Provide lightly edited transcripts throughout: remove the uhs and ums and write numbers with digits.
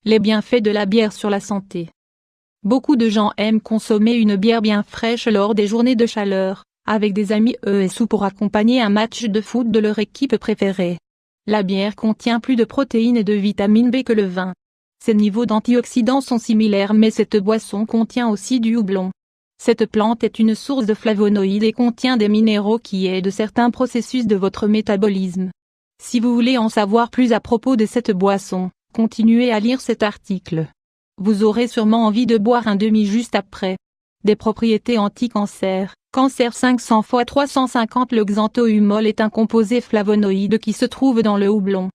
Les bienfaits de la bière sur la santé. Beaucoup de gens aiment consommer une bière bien fraîche lors des journées de chaleur, avec des amis ou pour accompagner un match de foot de leur équipe préférée. La bière contient plus de protéines et de vitamine B que le vin. Ses niveaux d'antioxydants sont similaires, mais cette boisson contient aussi du houblon. Cette plante est une source de flavonoïdes et contient des minéraux qui aident certains processus de votre métabolisme. Si vous voulez en savoir plus à propos de cette boisson, continuez à lire cet article. Vous aurez sûrement envie de boire un demi juste après. Des propriétés anti-cancer. Cancer 500 x 350. Le xanthohumol est un composé flavonoïde qui se trouve dans le houblon.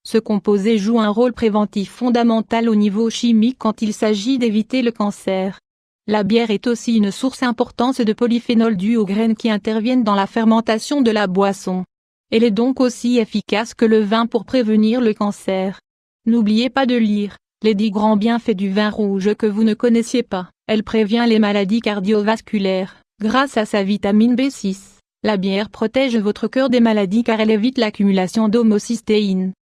Ce composé joue un rôle préventif fondamental au niveau chimique quand il s'agit d'éviter le cancer. La bière est aussi une source importante de polyphénol dû aux graines qui interviennent dans la fermentation de la boisson. Elle est donc aussi efficace que le vin pour prévenir le cancer. N'oubliez pas de lire les 10 grands bienfaits du vin rouge que vous ne connaissiez pas. Elle prévient les maladies cardiovasculaires. Grâce à sa vitamine B6, la bière protège votre cœur des maladies car elle évite l'accumulation d'homocystéine.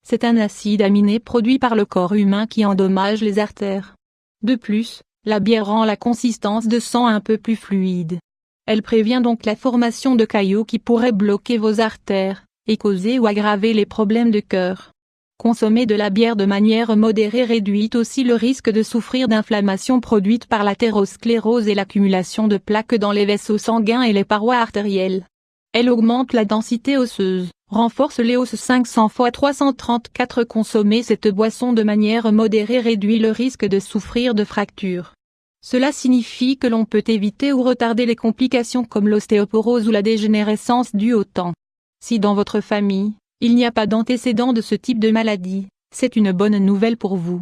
C'est un acide aminé produit par le corps humain qui endommage les artères. De plus, la bière rend la consistance de sang un peu plus fluide. Elle prévient donc la formation de caillots qui pourraient bloquer vos artères, et causer ou aggraver les problèmes de cœur. Consommer de la bière de manière modérée réduit aussi le risque de souffrir d'inflammations produites par l'athérosclérose et l'accumulation de plaques dans les vaisseaux sanguins et les parois artérielles. Elle augmente la densité osseuse, renforce les os 500 x 334. Consommer cette boisson de manière modérée réduit le risque de souffrir de fractures. Cela signifie que l'on peut éviter ou retarder les complications comme l'ostéoporose ou la dégénérescence due au temps. Si dans votre famille, il n'y a pas d'antécédent de ce type de maladie, c'est une bonne nouvelle pour vous.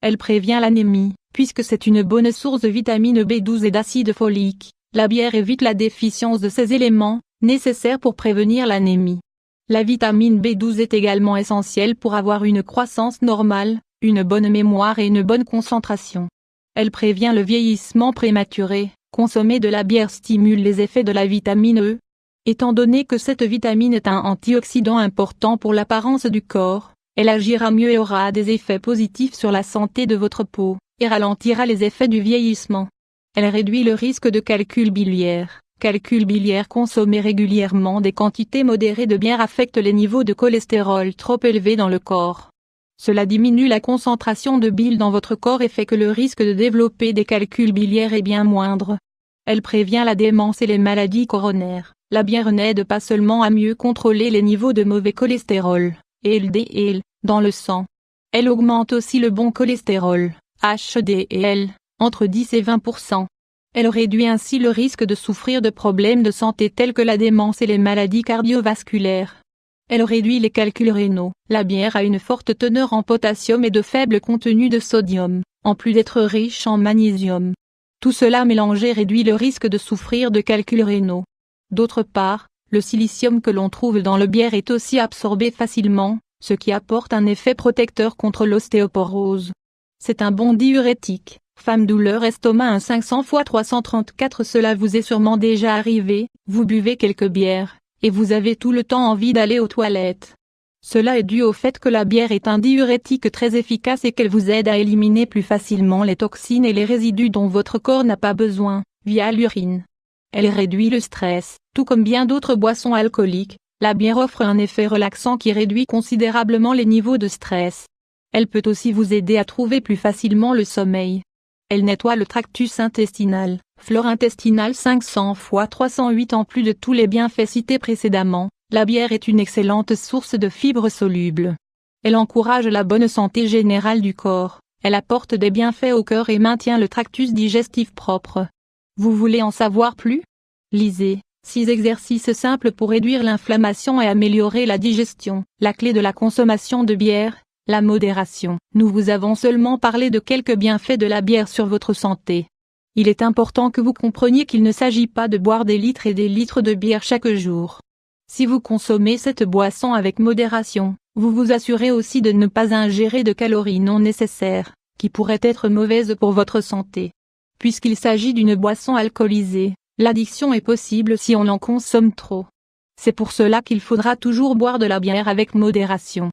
Elle prévient l'anémie, puisque c'est une bonne source de vitamine B12 et d'acide folique. La bière évite la déficience de ces éléments, nécessaires pour prévenir l'anémie. La vitamine B12 est également essentielle pour avoir une croissance normale, une bonne mémoire et une bonne concentration. Elle prévient le vieillissement prématuré. Consommer de la bière stimule les effets de la vitamine E. Étant donné que cette vitamine est un antioxydant important pour l'apparence du corps, elle agira mieux et aura des effets positifs sur la santé de votre peau, et ralentira les effets du vieillissement. Elle réduit le risque de calcul biliaire. Calcul biliaire. Consommer régulièrement des quantités modérées de bière affecte les niveaux de cholestérol trop élevés dans le corps. Cela diminue la concentration de bile dans votre corps et fait que le risque de développer des calculs biliaires est bien moindre. Elle prévient la démence et les maladies coronaires. La bière n'aide pas seulement à mieux contrôler les niveaux de mauvais cholestérol, LDL, dans le sang. Elle augmente aussi le bon cholestérol, HDL, entre 10 et 20%. Elle réduit ainsi le risque de souffrir de problèmes de santé tels que la démence et les maladies cardiovasculaires. Elle réduit les calculs rénaux. La bière a une forte teneur en potassium et de faible contenu de sodium, en plus d'être riche en magnésium. Tout cela mélangé réduit le risque de souffrir de calculs rénaux. D'autre part, le silicium que l'on trouve dans le bière est aussi absorbé facilement, ce qui apporte un effet protecteur contre l'ostéoporose. C'est un bon diurétique. Femme douleur estomac 1 500 x 334. Cela vous est sûrement déjà arrivé, vous buvez quelques bières, et vous avez tout le temps envie d'aller aux toilettes. Cela est dû au fait que la bière est un diurétique très efficace et qu'elle vous aide à éliminer plus facilement les toxines et les résidus dont votre corps n'a pas besoin, via l'urine. Elle réduit le stress, tout comme bien d'autres boissons alcooliques. La bière offre un effet relaxant qui réduit considérablement les niveaux de stress. Elle peut aussi vous aider à trouver plus facilement le sommeil. Elle nettoie le tractus intestinal, flore intestinale 500 x 308. En plus de tous les bienfaits cités précédemment, la bière est une excellente source de fibres solubles. Elle encourage la bonne santé générale du corps, elle apporte des bienfaits au cœur et maintient le tractus digestif propre. Vous voulez en savoir plus? Lisez 6 exercices simples pour réduire l'inflammation et améliorer la digestion. La clé de la consommation de bière, la modération. Nous vous avons seulement parlé de quelques bienfaits de la bière sur votre santé. Il est important que vous compreniez qu'il ne s'agit pas de boire des litres et des litres de bière chaque jour. Si vous consommez cette boisson avec modération, vous vous assurez aussi de ne pas ingérer de calories non nécessaires, qui pourraient être mauvaises pour votre santé. Puisqu'il s'agit d'une boisson alcoolisée, l'addiction est possible si on en consomme trop. C'est pour cela qu'il faudra toujours boire de la bière avec modération.